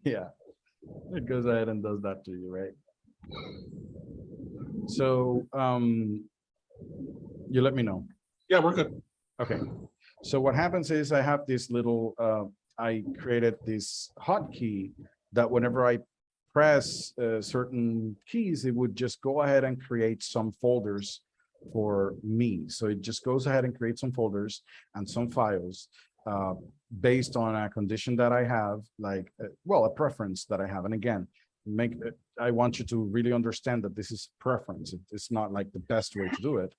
Yeah, it goes ahead and does that to you, right? So you let me know. Yeah, we're good. Okay. So what happens is I have this little, I created this hotkey that whenever I press certain keys, it would just go ahead and create some folders for me. So it just goes ahead and creates some folders and some files based on a condition that I have, like, well, a preference that I have. And again, I want you to really understand that this is preference. It's not like the best way to do it.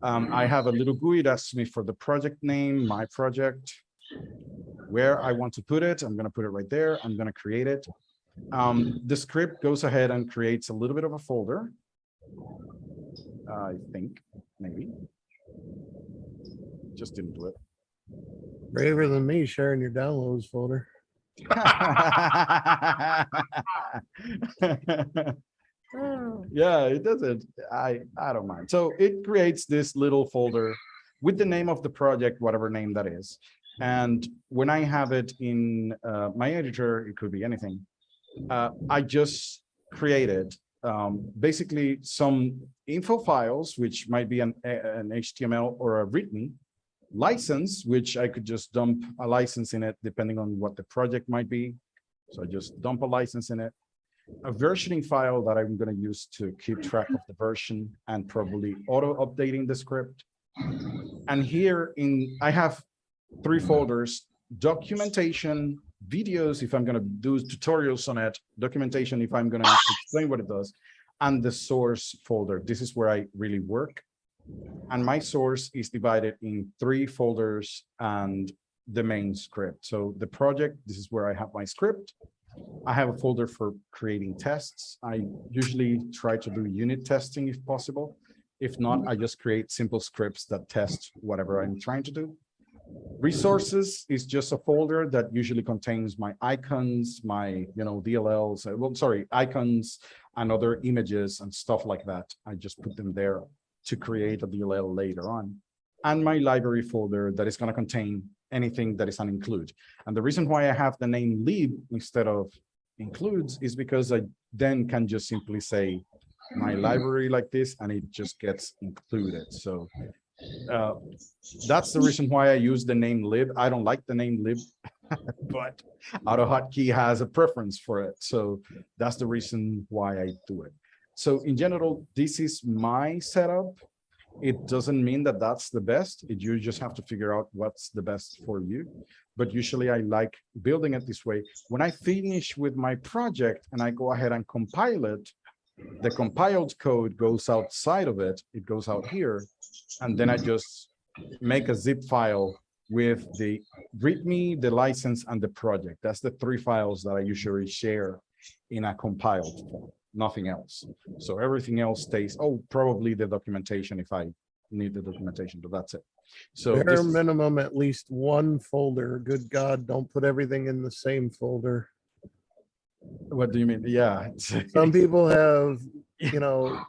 I have a little GUI that asks me for the project name, my project, where I want to put it. I'm going to put it right there. I'm going to create it. The script goes ahead and creates a little bit of a folder. I think, maybe. Just didn't do it. Braver than me sharing your downloads folder. Yeah, it doesn't. I don't mind. So it creates this little folder with the name of the project, whatever name that is. And when I have it in my editor, it could be anything. I just created basically some info files, which might be an HTML or a README license, which I could just dump a license in it, depending on what the project might be. So I just dump a license in it. A versioning file that I'm going to use to keep track of the version and probably auto updating the script. And here I have 3 folders: documentation, videos if I'm going to do tutorials on it, documentation if I'm going to explain what it does, and the source folder. This is where I really work. And my source is divided in 3 folders and the main script. So the project, this is where I have my script. I have a folder for creating tests. I usually try to do unit testing if possible. If not, I just create simple scripts that test whatever I'm trying to do. Resources is just a folder that usually contains my icons, my DLLs, well, sorry, icons and other images and stuff like that. I just put them there to create a DLL later on. And my library folder that is going to contain anything that is an include. And the reason why I have the name lib instead of includes is because I then can just simply say my library like this, and it just gets included. So that's the reason why I use the name lib. I don't like the name lib, but AutoHotkey has a preference for it. So that's the reason why I do it. So in general, this is my setup. It doesn't mean that that's the best. You just have to figure out what's the best for you. But usually I like building it this way. When I finish with my project and I go ahead and compile it, the compiled code goes outside of it. It goes out here. And then I just make a zip file with the README, the license, and the project. That's the 3 files that I usually share in a compiled form. Nothing else. So everything else stays, probably the documentation if I need the documentation, but that's it. So bare minimum, at least 1 folder. Good God, don't put everything in the same folder. What do you mean? Yeah. Some people have,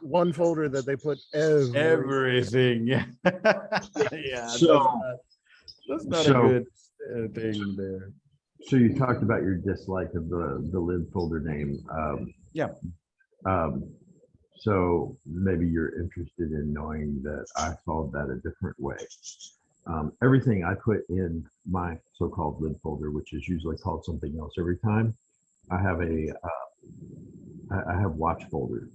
1 folder that they put everything. Yeah. Yeah. So that's not a good thing there. So you talked about your dislike of the lib folder name. Yeah. So maybe you're interested in knowing that I solved that a different way. Everything I put in my so-called lib folder, which is usually called something else every time, I have I have watch folders,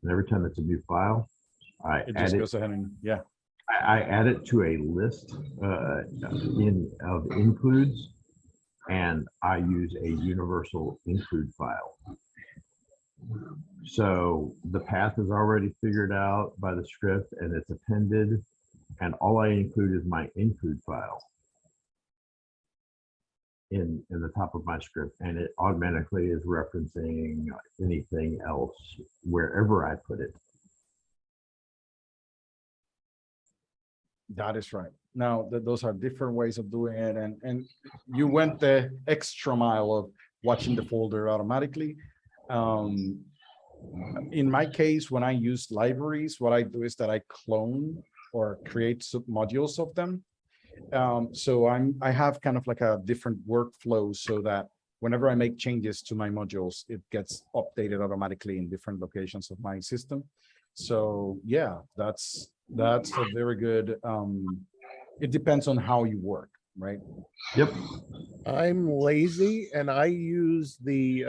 and every time it's a new file, it just goes ahead and I add it to a list of includes, and I use a universal include file. So the path is already figured out by the script and it's appended, and all I include is my include file in the top of my script, and it automatically is referencing anything else wherever I put it. That is right. Now, those are different ways of doing it, and you went the extra mile of watching the folder automatically. In my case, when I use libraries, what I do is that I clone or create submodules of them. So I have kind of like a different workflow so that whenever I make changes to my modules, it gets updated automatically in different locations of my system. So yeah, that's a very good, it depends on how you work, right? Yep. I'm lazy and I use the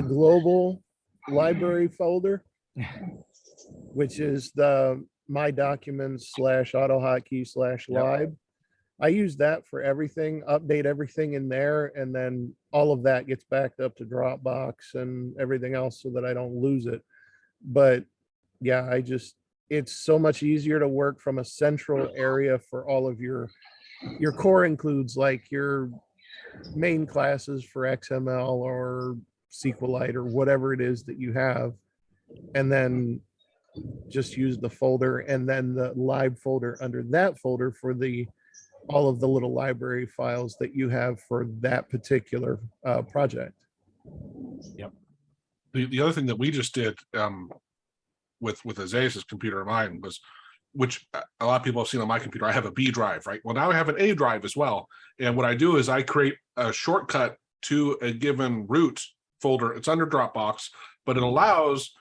global library folder, which is the my documents / AutoHotkey / lib. I use that for everything, update everything in there, and then all of that gets backed up to Dropbox and everything else so that I don't lose it. But yeah, it's so much easier to work from a central area for all of your core includes like your main classes for XML or SQLite or whatever it is that you have, and then just use the folder and then the lib folder under that folder for all of the little library files that you have for that particular project. Yep. The other thing that we just did with Isaiah's computer and mine was, which a lot of people have seen on my computer, I have a B drive, right? Well, now I have an A drive as well. And what I do is I create a shortcut to a given root folder. It's under Dropbox, but it allows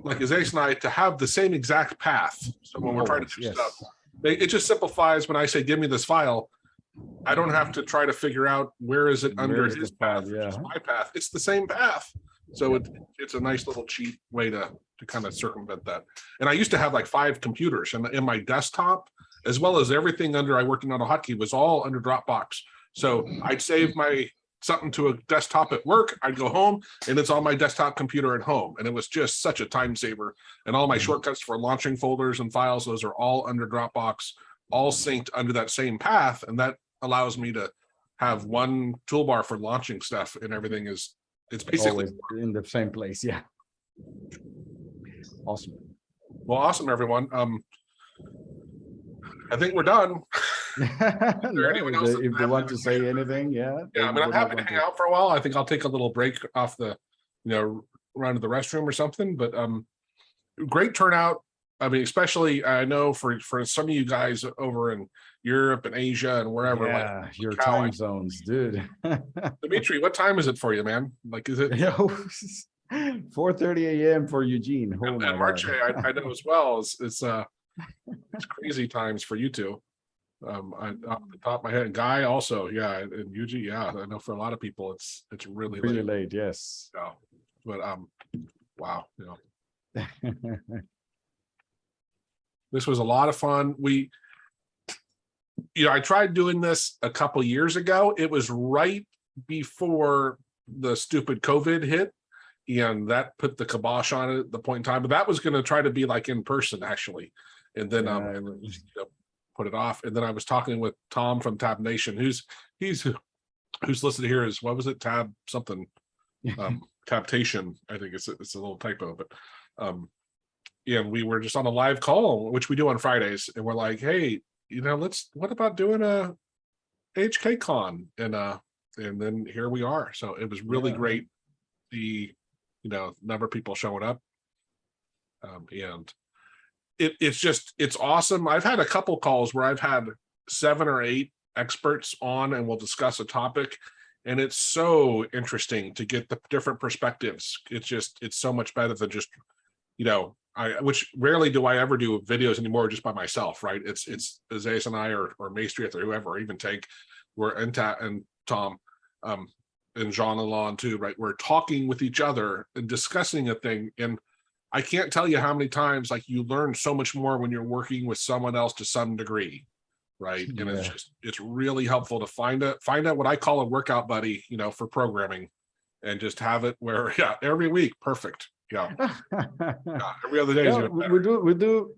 like Isaiah and I to have the same exact path. So when we're trying to do stuff, it just simplifies. When I say, give me this file, I don't have to try to figure out where is it under his path, versus my path. It's the same path. So it's a nice little cheap way to kind of circumvent that. And I used to have like 5 computers, and in my desktop, as well as everything under, I worked in AutoHotkey, was all under Dropbox. So I'd save my something to a desktop at work, I'd go home, and it's on my desktop computer at home. And it was just such a time saver. And all my shortcuts for launching folders and files, those are all under Dropbox, all synced under that same path. And that allows me to have one toolbar for launching stuff, and everything is, it's basically always in the same place. Yeah. Awesome. Well, awesome, everyone. I think we're done. No, anyone else if they want to say anything, yeah. Yeah, I mean, I'm happy to hang out for a while. I think I'll take a little break off the, run to the restroom or something. But great turnout. I mean, especially I know for some of you guys over in Europe and Asia and wherever. Yeah, like your time zones, dude. Dimitri, what time is it for you, man? Like, is it 4:30 a.m. for Eugene? Oh, and Marche, I know as well. It's crazy times for you two. Off the top of my head, Guy also, yeah, and Eugene, yeah. I know for a lot of people, it's really late. Yes. Yeah, but wow, this was a lot of fun. I tried doing this a couple years ago. It was right before the stupid COVID hit, and that put the kibosh on it at the point in time. But that was going to try to be like in person, actually, and then put it off. And then I was talking with Tom from Tab Nation, who's listed here as, what was it, Tab something, Tabtation. I think it's a little typo, but and we were just on a live call, which we do on Fridays, and we're like, hey, what about doing a AHKCon? And then here we are. So it was really great. The number of people showing up, and it's awesome. I've had a couple calls where I've had 7 or 8 experts on, and we'll discuss a topic, and it's so interesting to get the different perspectives. It's so much better than just which rarely do I ever do videos anymore just by myself, right? It's Isaiah and I or Maestri or whoever, or even Tank, and Tom, and Jean and Lon too, right? We're talking with each other and discussing a thing. And I can't tell you how many times like you learn so much more when you're working with someone else to some degree, right? And it's really helpful to find out what I call a workout buddy, for programming, and just have it where every week, perfect. Every other day. We do.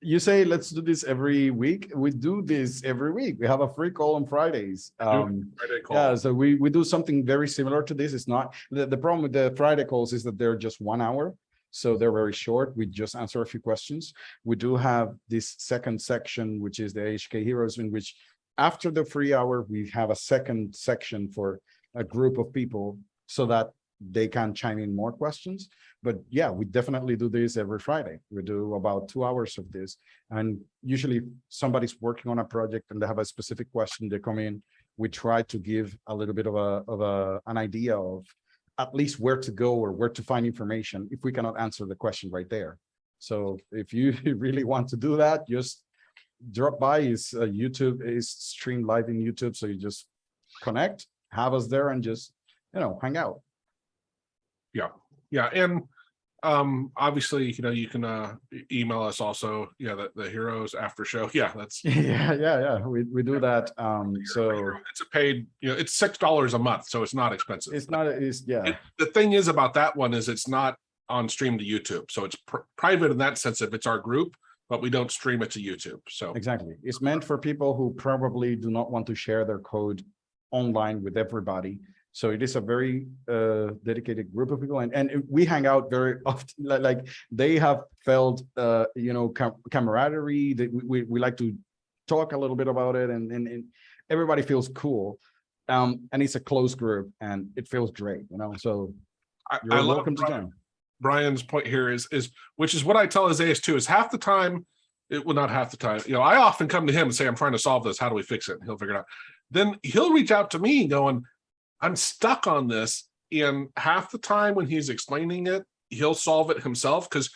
You say let's do this every week. We do this every week. We have a free call on Fridays. Friday call. Yeah, so we do something very similar to this. It's not the problem with the Friday calls is that they're just 1 hour, so they're very short. We just answer a few questions. We do have this second section, which is the AHK Heroes, in which after the free hour we have a second section for a group of people so that they can chime in more questions. But yeah, we definitely do this every Friday. We do about 2 hours of this, and usually somebody's working on a project and they have a specific question. They come in, we try to give a little bit of an idea of at least where to go or where to find information if we cannot answer the question right there. So if you really want to do that, just drop by. Is YouTube is streamed live in YouTube, so you just connect, have us there, and just hang out. Yeah, and obviously, you can email us also. Yeah, the Heroes After Show. Yeah, that's yeah. We do that. So it's a paid. It's $6 a month, so it's not expensive. It's not. The thing is about that one is it's not on stream to YouTube, so it's private in that sense if it's our group, but we don't stream it to YouTube. So exactly, it's meant for people who probably do not want to share their code online with everybody. So it is a very dedicated group of people, and we hang out very often. Like they have felt, camaraderie. That we like to talk a little bit about it, and everybody feels cool. And it's a close group, and it feels great. So you're welcome to join. Brian's point here is which is what I tell Isaias too, is half the time, not half the time. I often come to him and say, I'm trying to solve this. How do we fix it? And he'll figure it out. Then he'll reach out to me going, I'm stuck on this. And half the time when he's explaining it, he'll solve it himself, because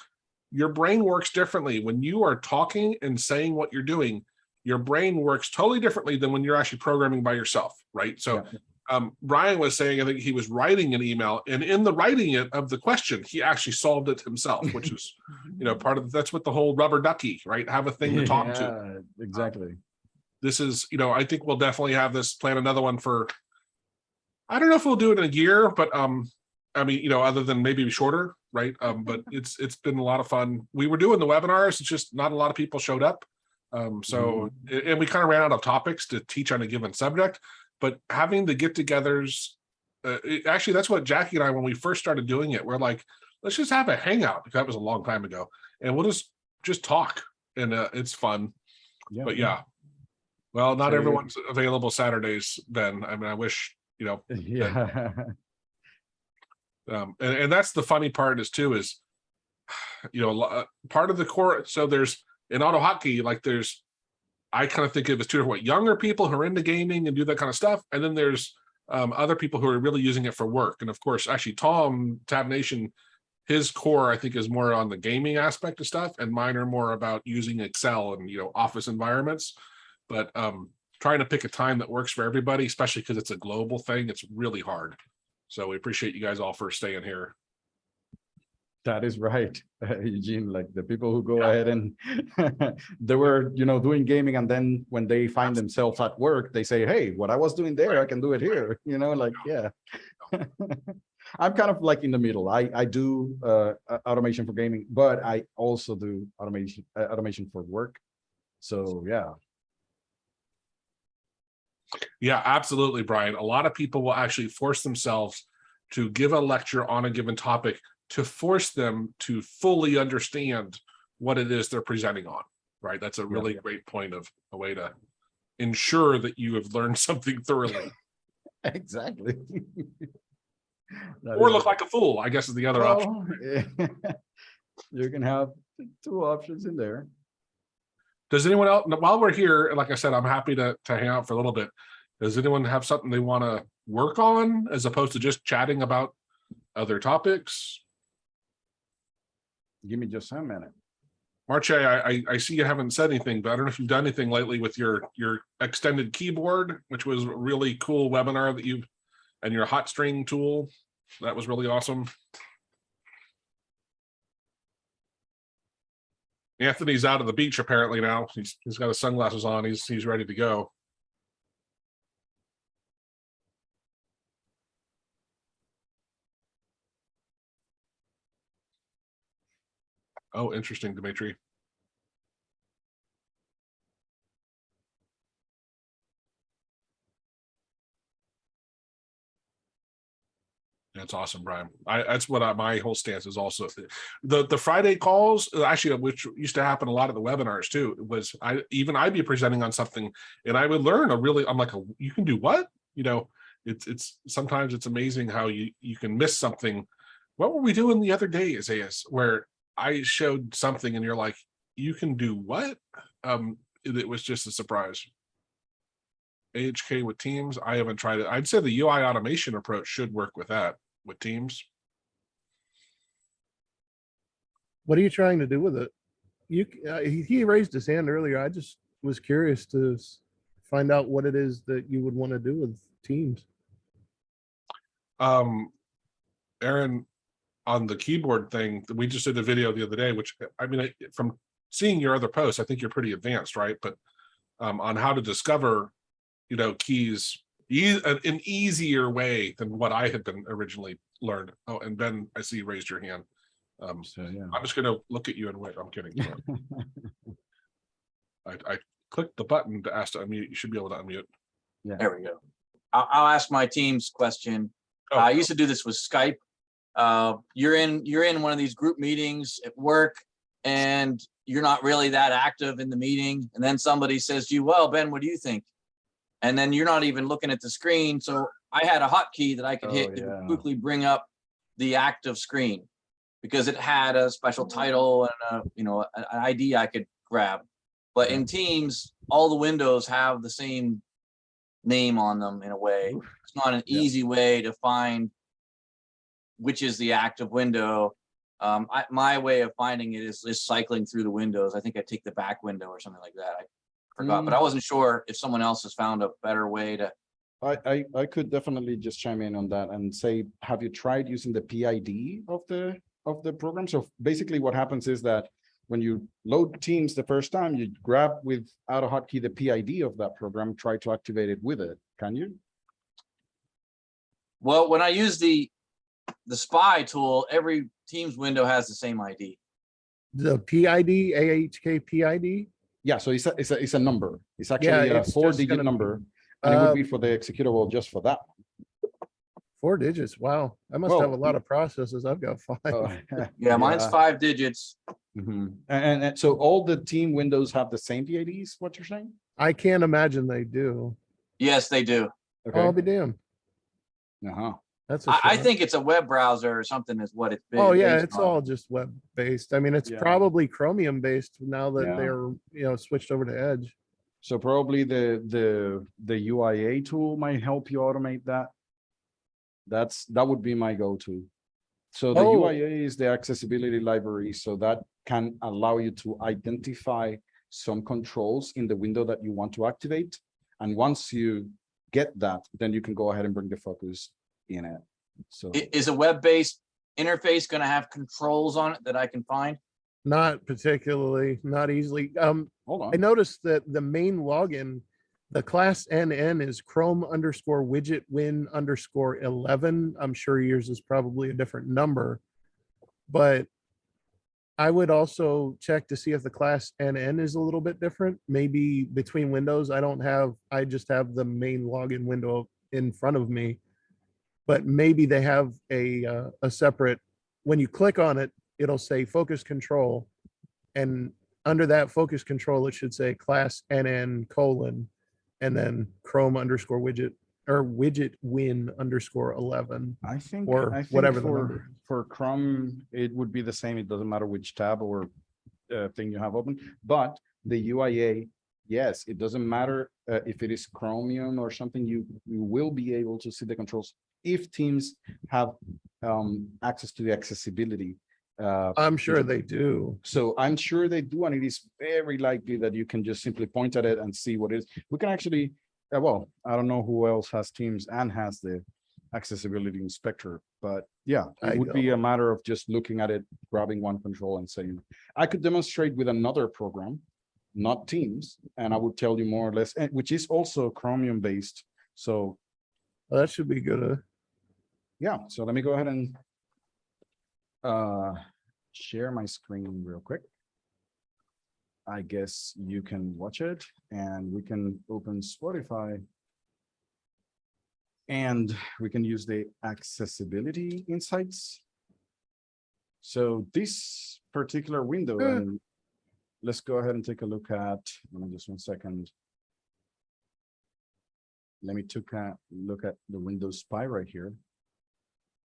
your brain works differently. When you are talking and saying what you're doing, your brain works totally differently than when you're actually programming by yourself, right? So Brian was saying, I think he was writing an email, and in the writing it of the question, he actually solved it himself, which is, part of that's what the whole rubber ducky, right? Have a thing to talk to. Exactly. This is, I think we'll definitely have this plan another one for, I don't know if we'll do it in a year, but other than maybe shorter, right? But it's been a lot of fun. We were doing the webinars, it's just not a lot of people showed up. And we kind of ran out of topics to teach on a given subject, but having the get-togethers, actually, that's what Jackie and I, when we first started doing it, we're like, let's just have a hangout. That was a long time ago, and we'll just talk, and it's fun. Yeah. But yeah, well, not everyone's available Saturdays, Ben. I mean, I wish, Yeah. And that's the funny part is part of the core. So there's in auto hockey, I kind of think of it as two different, younger people who are into gaming and do that kind of stuff. And then there's other people who are really using it for work. And of course, actually, Tom, Tab Nation, his core, I think, is more on the gaming aspect of stuff. And mine are more about using Excel and, office environments. But trying to pick a time that works for everybody, especially because it's a global thing, it's really hard. So we appreciate you guys all for staying here. That is right, Eugene. Like the people who go ahead and they were, doing gaming, and then when they find themselves at work, they say, "Hey, what I was doing there, I can do it here." Yeah. I'm kind of like in the middle. I do automation for gaming, but I also do automation for work. So yeah. Yeah, absolutely, Brian. A lot of people will actually force themselves to give a lecture on a given topic to force them to fully understand what it is they're presenting on, right? That's a really great point of a way to ensure that you have learned something thoroughly. Exactly. Or look like a fool, I guess, is the other option. You can have two options in there. Does anyone else, while we're here, like I said, I'm happy to hang out for a little bit. Does anyone have something they want to work on as opposed to just chatting about other topics? Give me just a minute. Marche, I see you haven't said anything, but I don't know if you've done anything lately with your extended keyboard, which was a really cool webinar that you've, and your hot string tool. That was really awesome. Anthony's out of the beach apparently now. He's got his sunglasses on. He's ready to go. Oh, interesting, Dimitri. That's awesome, Brian. That's what my whole stance is also. The Friday calls, actually, which used to happen a lot of the webinars too, was I'd be presenting on something and I would learn I'm like, you can do what? It's sometimes it's amazing how you can miss something. What were we doing the other day, Isaias, where I showed something and you're like, you can do what? It was just a surprise. AHK with Teams. I haven't tried it. I'd say the UI automation approach should work with that with Teams. What are you trying to do with it? He raised his hand earlier. I just was curious to find out what it is that you would want to do with Teams. Aaron, on the keyboard thing, we just did a video the other day, which I mean, from seeing your other posts, I think you're pretty advanced, right? But on how to discover, keys an easier way than what I had been originally learned. Oh, and Ben, I see you raised your hand. So, yeah. I'm just going to look at you and wait. I'm kidding. I clicked the button to ask to unmute. You should be able to unmute. Yeah. There we go. I'll ask my team's question. Oh, I used to do this with Skype. You're in one of these group meetings at work, and you're not really that active in the meeting. And then somebody says to you, well, Ben, what do you think? And then you're not even looking at the screen. So I had a hotkey that I could hit to quickly bring up the active screen, because it had a special title and an ID I could grab. But in Teams, all the windows have the same name on them in a way. It's not an easy way to find which is the active window. My way of finding it is cycling through the windows. I think I take the back window or something like that. I forgot, but I wasn't sure if someone else has found a better way to. I could definitely just chime in on that and say, have you tried using the PID of the program? So basically what happens is that when you load Teams the first time, you grab without a hotkey the PID of that program, try to activate it with it. Can you? Well, when I use the spy tool, every Teams window has the same ID. The PID, AHK PID? Yeah, so it's a number. It's actually Yeah, a it's just 4-digit gonna be, number, and it would be for the executable just for that. 4 digits. Wow. I must have a lot of processes. I've got 5. Yeah, mine's 5 digits. And so all the team windows have the same PIDs, what you're saying? I can't imagine they do. Yes, they do. Oh, I'll be damned. That's a I shame. think it's a web browser or something is what it's been. Oh yeah, based it's on. all just web based. I mean, it's Yeah. probably Chromium based now that Yeah. they're switched over to Edge. So probably the UIA tool might help you automate that. That would be my go-to. So the UIA is the accessibility library, so that can allow you to identify some controls in the window that you want to activate. And once you get that, then you can go ahead and bring the focus in it. So Is a web-based interface going to have controls on it that I can find? Not particularly, not easily. hold I on. noticed that the main login, the class NN is Chrome_widget win_11. I'm sure yours is probably a different number, but I would also check to see if the class NN is a little bit different. Maybe between windows, I just have the main login window in front of me, but maybe they have a separate, when you click on it, it'll say focus control. And under that focus control, it should say class NN : and then Chrome_widget or widget win_11. I think whatever the number. For Chrome, it would be the same. It doesn't matter which tab or thing you have open, but the UIA, yes, it doesn't matter if it is Chromium or something, you will be able to see the controls if teams have access to the accessibility. I'm sure they do. So I'm sure they do, and it is very likely that you can just simply point at it and see what it is. We can actually, well, I don't know who else has Teams and has the accessibility inspector, but yeah, it would be a matter of just looking at it, grabbing one control and saying, I could demonstrate with another program, not Teams, and I would tell you more or less, which is also Chromium based. So that should be good. Yeah, so let me go ahead and share my screen real quick. I guess you can watch it, and we can open Spotify, and we can use the accessibility insights. So this particular window, and let's go ahead and take a look at, just 1 second. Let me take a look at the Windows Spy right here.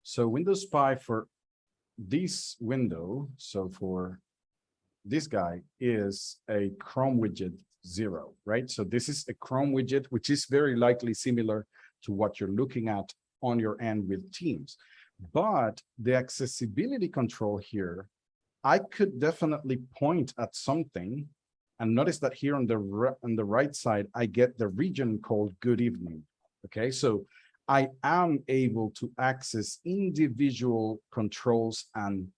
So Windows Spy for this window, so for this guy, is a Chrome widget 0, right? So this is a Chrome widget, which is very likely similar to what you're looking at on your end with Teams. But the accessibility control here, I could definitely point at something, and notice that here on the right side, I get the region called good evening. Okay, so I am able to access individual controls and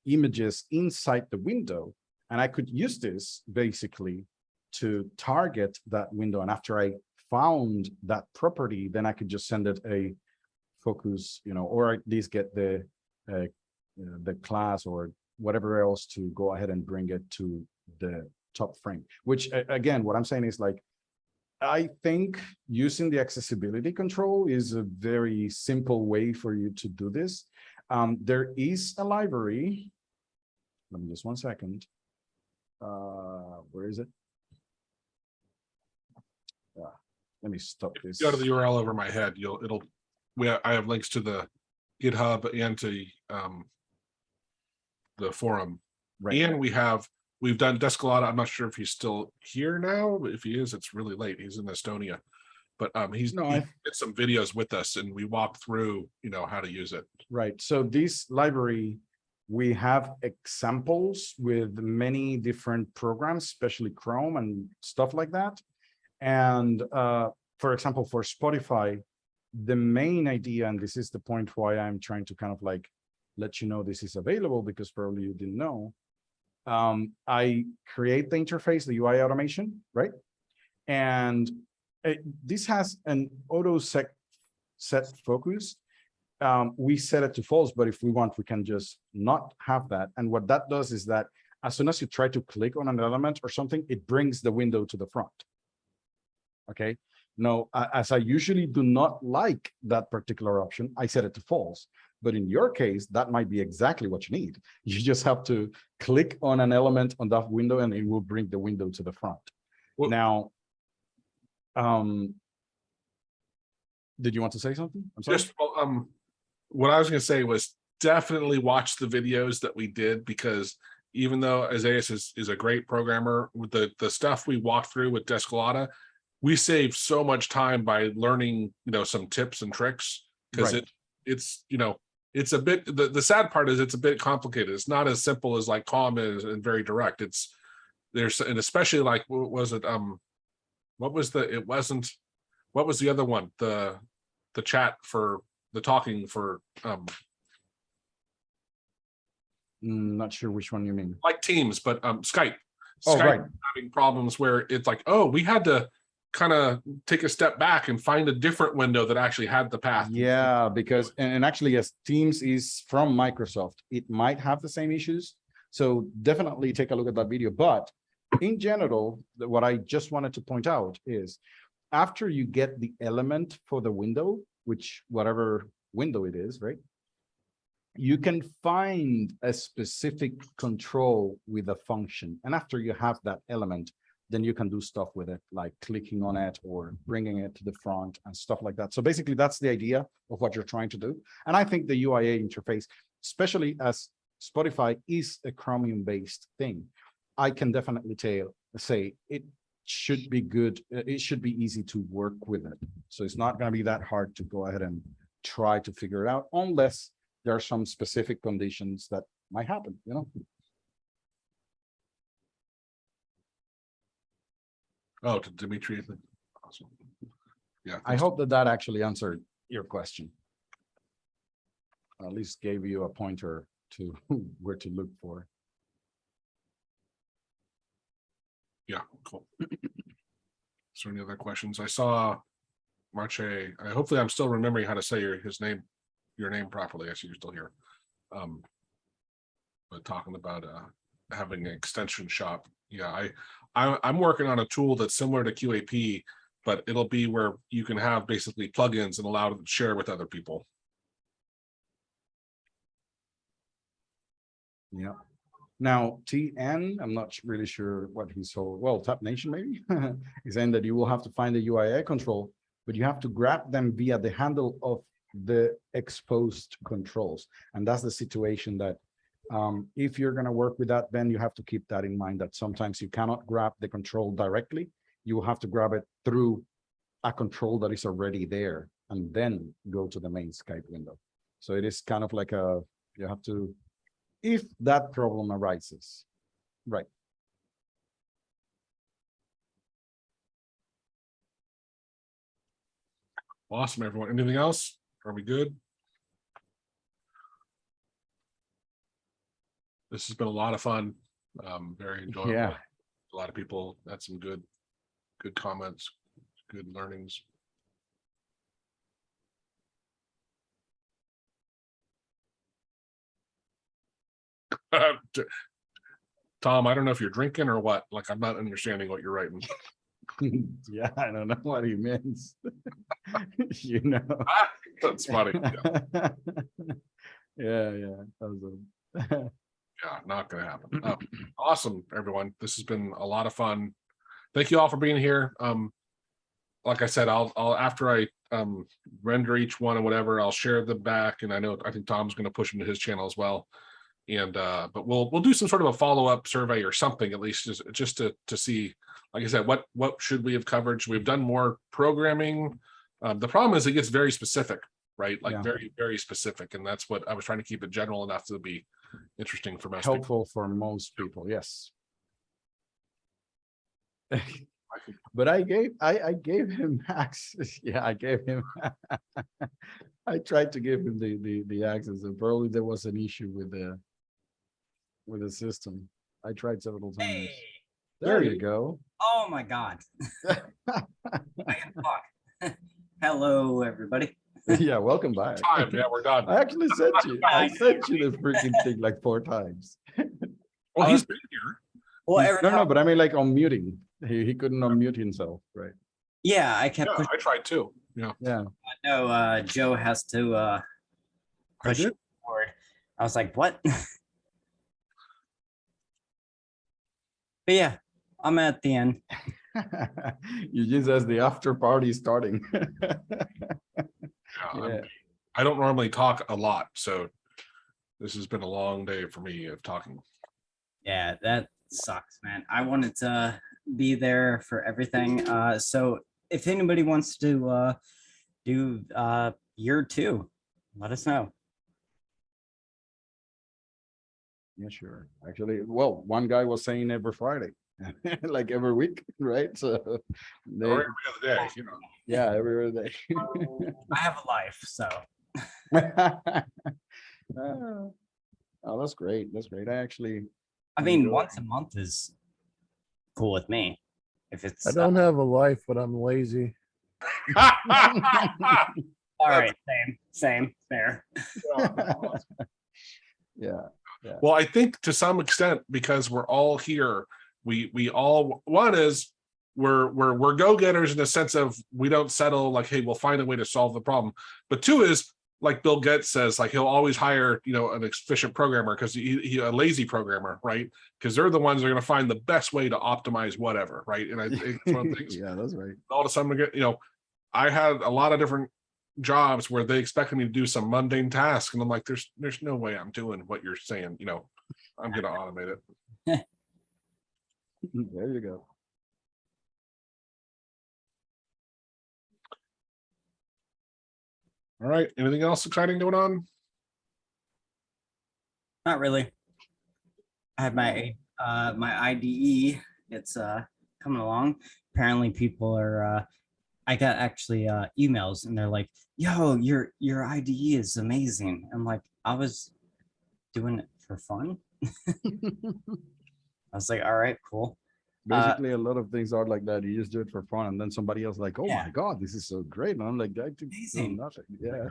images inside the window. And I could use this basically to target that window. And after I found that property, then I could just send it a focus, or at least get the class or whatever else to go ahead and bring it to the top frame. Which again, what I'm saying is like, I think using the accessibility control is a very simple way for you to do this. There is a library. Let me just 1 second. Where is it? Let me stop this. Go to the URL over my head. I have links to the GitHub and to the forum. Right. And we've done Descolada. I'm not sure if he's still here now, but if he is, it's really late. He's in Estonia, but he did some videos with us, and we walked through, how to use it. Right. So this library, we have examples with many different programs, especially Chrome and stuff like that. And for example, for Spotify, the main idea, and this is the point why I'm trying to kind of like let you know this is available, because probably you didn't know. I create the interface, the UI automation, right? And this has an auto set focus. We set it to false, but if we want, we can just not have that. And what that does is that as soon as you try to click on an element or something, it brings the window to the front. Okay. Now, as I usually do not like that particular option, I set it to false. But in your case, that might be exactly what you need. You just have to click on an element on that window and it will bring the window to the front. Well, now, did you want to say something? I'm sorry. Just, what I was going to say was definitely watch the videos that we did, because even though Isaias is a great programmer, with the stuff we walked through with Descolada, we saved so much time by learning, some tips and tricks, because it's a bit, the sad part is it's a bit complicated. It's not as simple as like calm and very direct. And especially like, what was it? What was the other one? The chat for the talking for, not sure which one you mean. Like Teams, but Skype. Oh, Skype right. Having problems where it's like, oh, we had to kind of take a step back and find a different window that actually had the path. Yeah, because, and actually, yes, Teams is from Microsoft. It might have the same issues. So definitely take a look at that video. But in general, what I just wanted to point out is after you get the element for the window, which whatever window it is, right? You can find a specific control with a function. And after you have that element, then you can do stuff with it, like clicking on it or bringing it to the front and stuff like that. So basically, that's the idea of what you're trying to do. And I think the UIA interface, especially as Spotify is a Chromium-based thing, I can definitely say it should be good. It should be easy to work with it. So it's not going to be that hard to go ahead and try to figure it out, unless there are some specific conditions that might happen, Oh, to Dimitri. Awesome. Yeah. I hope that actually answered your question. Or at least gave you a pointer to where to look for. Yeah, cool. Is there any other questions? I saw Marche. Hopefully I'm still remembering how to say your name properly. I see you're still here. But talking about having an extension shop. Yeah, I'm working on a tool that's similar to QAP, but it'll be where you can have basically plugins and allow them to share with other people. Yeah. Now, TN, I'm not really sure what he's told. Well, Tap Nation maybe is saying that you will have to find the UIA control, but you have to grab them via the handle of the exposed controls. And that's the situation that If you're going to work with that, then you have to keep that in mind, that sometimes you cannot grab the control directly. You will have to grab it through a control that is already there and then go to the main Skype window. So it is kind of like you have to, if that problem arises, right. Awesome, everyone. Anything else? Are we good? This has been a lot of fun. Very enjoyable. Yeah. A lot of people had some good comments, good learnings. Tom, I don't know if you're drinking or what. Like, I'm not understanding what you're writing. Yeah, I don't know what he means. You know. That's funny. Yeah. Yeah, not gonna happen. Awesome, everyone. This has been a lot of fun. Thank you all for being here. Like I said, I'll after I render each one and whatever, I'll share them back. And I think Tom's gonna push them to his channel as well. And but we'll do some sort of a follow-up survey or something, at least just to see, like I said, what should we have covered? Should we have done more programming? The problem is it gets very specific, right? Like very, very specific. And that's what I was trying to keep it general enough to be interesting for most helpful for most people, yes. But I gave him access. Yeah, I gave him I tried to give him the access, and probably there was an issue with the system. I tried several times. Hey, There you go. oh my God. I can talk. Hello, everybody. Yeah, welcome back. time. Yeah, we're done. I actually sent you the freaking thing like 4 times. Well, he's been here. Well, No, but I mean like on muting. He couldn't unmute himself, right? yeah, I kept Yeah, pushing. I tried too. Yeah. Yeah. No, Joe has to push did? forward. I was like, what? But yeah, I'm at the end. Eugene says the after party is starting. Yeah, I don't normally talk a lot, so this has been a long day for me of talking. Yeah, that sucks, man. I wanted to be there for everything. So if anybody wants to do year 2, let us know. Yeah, sure. Actually, well, one guy was saying every Friday, like every week, right? So they, Or every other day, you know. yeah, every other day. I have a life, so Oh, that's great. That's great. I actually, I mean, enjoy- once a month is cool with me. If it's I don't have a life, but I'm lazy. all right, same, fair. yeah. Well, I think to some extent, because we're all here, we all, one is we're go-getters in the sense of we don't settle like, hey, we'll find a way to solve the problem. But 2 is, like Bill Gates says, like he'll always hire, an efficient programmer because he a lazy programmer, right? Because they're the ones that are going to find the best way to optimize whatever, right? And I think it's one of the things. Yeah, that's right. All of a sudden, I had a lot of different jobs where they expected me to do some mundane task, and I'm like, there's no way I'm doing what you're saying. I'm going to automate it. There you go. All right. Anything else exciting going on? Not really. I have my IDE. It's coming along. Apparently, people are. I got actually emails, and they're like, "Yo, your IDE is amazing." I'm like, I was doing it for fun. I was like, all right, cool. Basically, a lot of things are like that. You just do it for fun, and then somebody else like, "Oh Yeah. my God, this is so great!" And I'm like, "I do Amazing. nothing." Yeah.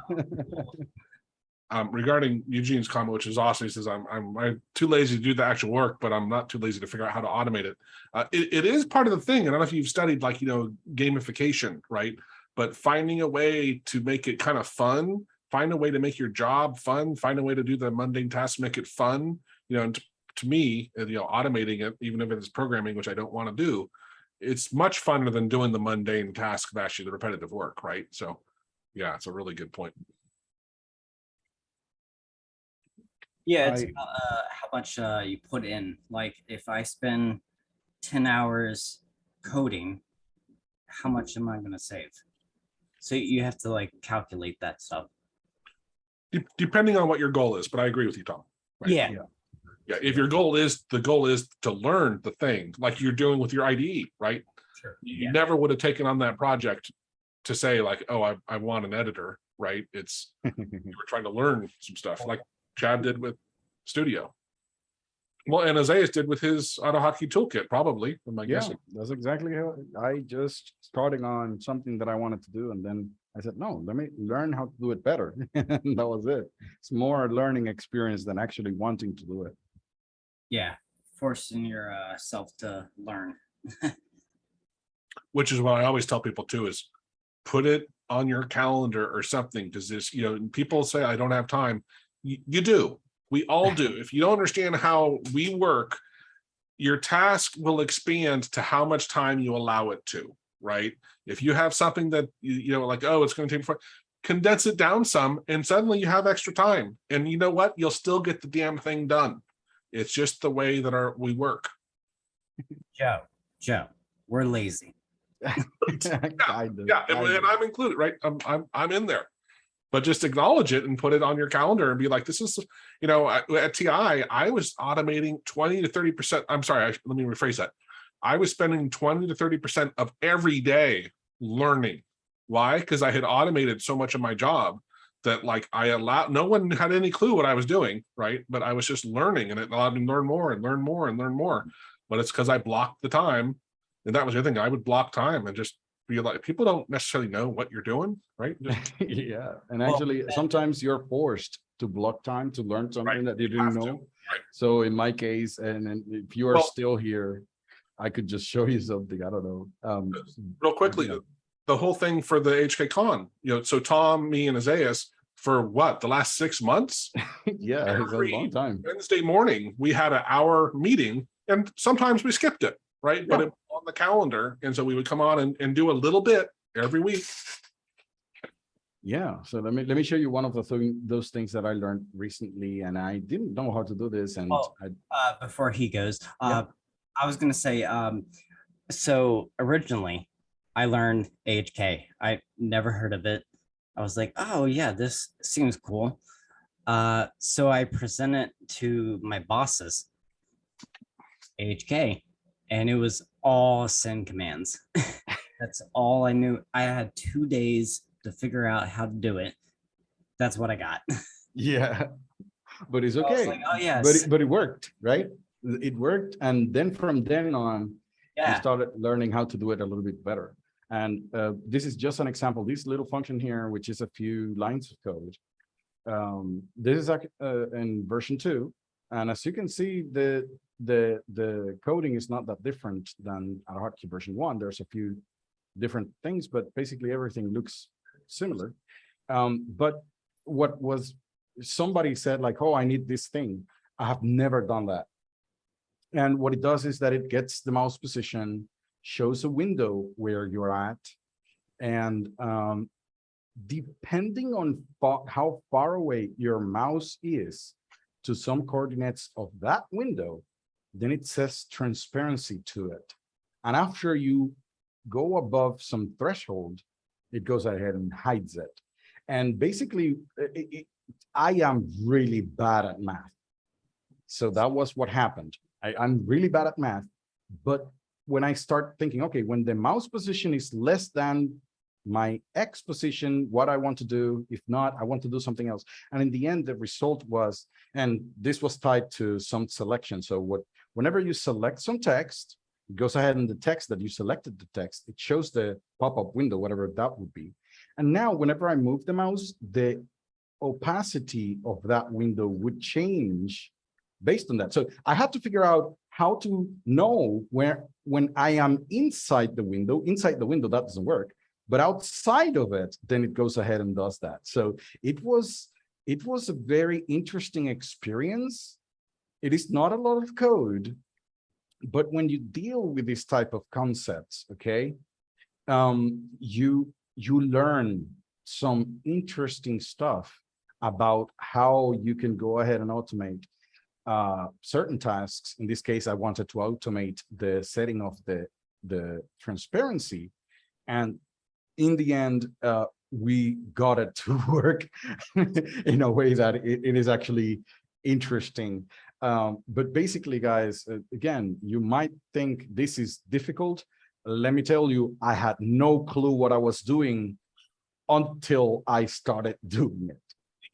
Regarding Eugene's comment, which is awesome, he says, I'm too lazy to do the actual work, but I'm not too lazy to figure out how to automate it. It is part of the thing. And I don't know if you've studied like, gamification, right? But finding a way to make it kind of fun, find a way to make your job fun, find a way to do the mundane tasks, make it fun, and to me, automating it, even if it's programming, which I don't want to do, it's much funner than doing the mundane task of actually the repetitive work, right? So yeah, it's a really good point. Yeah, it's I- about, how much you put in. Like if I spend 10 hours coding, how much am I going to save? So you have to like calculate that stuff. Depending on what your goal is, but I agree with you, Tom. Right. Yeah. Yeah, if your goal is to learn the thing like you're doing with your IDE, right? Sure. You Yeah. never would have taken on that project to say like, oh, I want an editor, right? It's you were trying to learn some stuff like Chad did with Studio. Well, and Isaiah did with his AutoHotkey toolkit, probably. Am I Yeah, guessing? that's exactly how I just starting on something that I wanted to do. And then I said, no, let me learn how to do it better. And that was it. It's more a learning experience than actually wanting to do it. Yeah. Forcing your self to learn. Which is what I always tell people too, is put it on your calendar or something, because this, people say I don't have time. You do. We all do. If you don't understand how we work, your task will expand to how much time you allow it to, right? If you have something that, like, oh, it's going to take, condense it down some, and suddenly you have extra time. And you know what? You'll still get the damn thing done. It's just the way that we work. Joe, we're lazy. Kind of, Yeah, kind and of. I'm included, right? I'm in there. But just acknowledge it and put it on your calendar and be like, this is, at TI, I was automating 20 to 30%. I'm sorry, let me rephrase that. I was spending 20 to 30% of every day learning. Why? Because I had automated so much of my job that like no one had any clue what I was doing, right? But I was just learning, and it allowed me to learn more and learn more and learn more. But it's because I blocked the time. And that was the other thing. I would block time and just be like, people don't necessarily know what you're doing, right? Just, Yeah, and actually, sometimes you're forced to block time to learn something Right, that you you have didn't to, know. right. So in my case, and if you are Well- still here, I could just show you something. I don't know. real quickly, Yeah. the whole thing for the HKCon, so Tom, me, and Isaiah, for what, the last 6 months? Yeah, it's a long time. Wednesday morning, we had an hour meeting, and sometimes we skipped it, right? But Yeah. it was on the calendar, and so we would come on and do a little bit every week. Yeah, so let me show you one of those things that I learned recently, and I didn't know how to do this. And Oh. Before he goes, I was gonna say, so originally I learned AHK. I never heard of it. I was like, oh yeah, this seems cool. So I presented to my bosses AHK, and it was all send commands. That's all I knew. I had 2 days to figure out how to do it. That's what I got. yeah, but it's I was okay. like, oh yes, But it worked, right? It worked, and then from then on, you yeah. started learning how to do it a little bit better. And this is just an example. This little function here, which is a few lines of code. This is in version 2, and as you can see, the coding is not that different than AHKCon version 1. There's a few different things, but basically everything looks similar. But what was somebody said like, oh, I need this thing. I have never done that. And what it does is that it gets the mouse position, shows a window where you're at, and depending on how far away your mouse is to some coordinates of that window, then it says transparency to it. And after you go above some threshold, it goes ahead and hides it. And basically, I am really bad at math. So that was what happened. I'm really bad at math, but when I start thinking, okay, when the mouse position is less than my X position, what I want to do, if not, I want to do something else. And in the end, the result was, and this was tied to some selection. So whenever you select some text, it goes ahead and the text that you selected the text, it shows the pop-up window, whatever that would be. And now whenever I move the mouse, the opacity of that window would change based on that. So I had to figure out how to know when I am inside the window that doesn't work, but outside of it, then it goes ahead and does that. So it was a very interesting experience. It is not a lot of code, but when you deal with this type of concepts, okay, you learn some interesting stuff about how you can go ahead and automate certain tasks. In this case, I wanted to automate the setting of the transparency. And in the end, we got it to work in a way that it is actually interesting. But basically, guys, again, you might think this is difficult. Let me tell you, I had no clue what I was doing until I started doing it.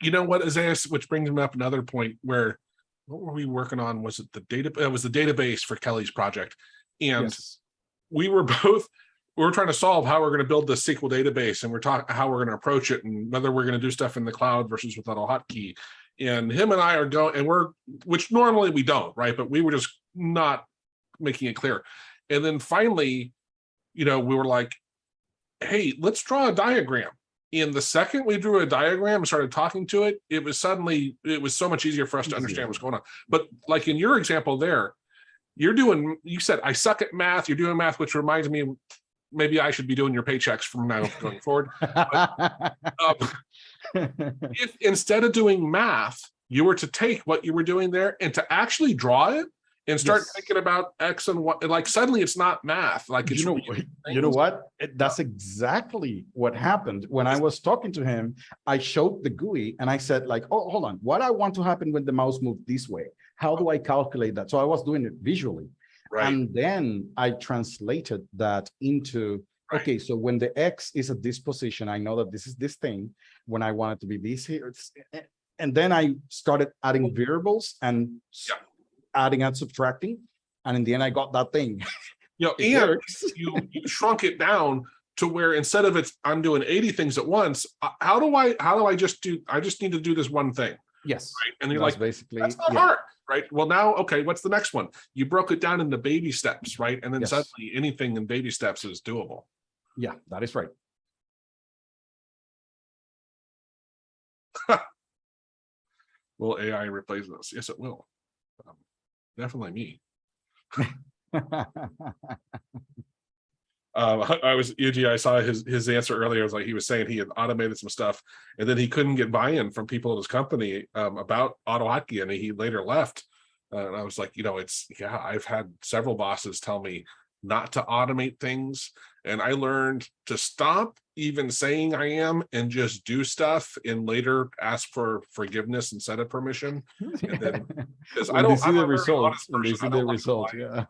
You know what, Isaiah, which brings me up another point where, what were we working on? Was it the data? It was the database for Kelly's project. And Yes. we were trying to solve how we're going to build this SQL database, and we're talking how we're going to approach it, and whether we're going to do stuff in the cloud versus with AutoHotkey. And him and I are going, and which normally we don't, right? But we were just not making it clear. And then finally, we were like, hey, let's draw a diagram. And the second we drew a diagram and started talking to it, it was so much easier for us to understand what's going on. But like in your example there, you said, I suck at math, you're doing math, which reminds me, maybe I should be doing your paychecks from now going forward. But, if instead of doing math, you were to take what you were doing there and to actually draw it and start thinking about X and Y, like suddenly it's not math. Like it's you know what? That's exactly what happened. When I was talking to him, I showed the GUI and I said like, oh, hold on, what I want to happen when the mouse moves this way? How do I calculate that? So I was doing it visually. Right. And then I translated that into, okay, so when the X is at this position, I know that this is this thing. When I want it to be this here, and then I started adding variables and adding and subtracting, and in the end I got that thing. And you shrunk it down to where instead of I'm doing 80 things at once, how do I just need to do this one thing? Yes. Right. And you're like, basically, that's not hard, right? Well, now, okay, what's the next one? You broke it down into baby steps, right? And then suddenly anything in baby steps is doable. Yeah, that is right. Will AI replace us? Yes, it will. Definitely me. I saw his answer earlier. It was like he was saying he had automated some stuff, and then he couldn't get buy-in from people in his company about AutoHotkey, and he later left. And I was like, I've had several bosses tell me not to automate things, and I learned to stop even saying I am and just do stuff, and later ask for forgiveness instead of permission. And then because I don't see the results, yeah.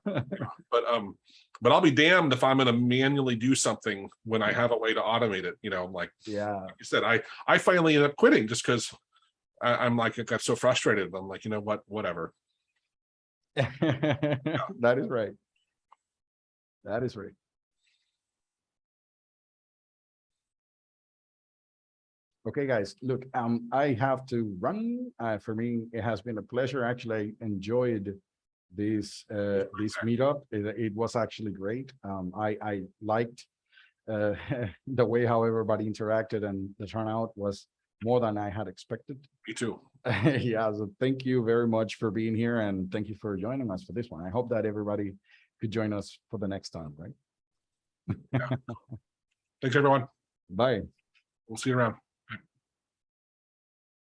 But I'll be damned if I'm going to manually do something when I have a way to automate it. I'm like, like you said, I finally ended up quitting just because I'm like, I got so frustrated. I'm like, whatever. That is right. That is right. Okay, guys, look, I have to run. For me, it has been a pleasure. Actually, I enjoyed this meetup. It was actually great. I liked the way how everybody interacted, and the turnout was more than I had expected. Me too. Yeah, so thank you very much for being here, and thank you for joining us for this one. I hope that everybody could join us for the next time, right? Thanks, everyone. Bye. We'll see you around.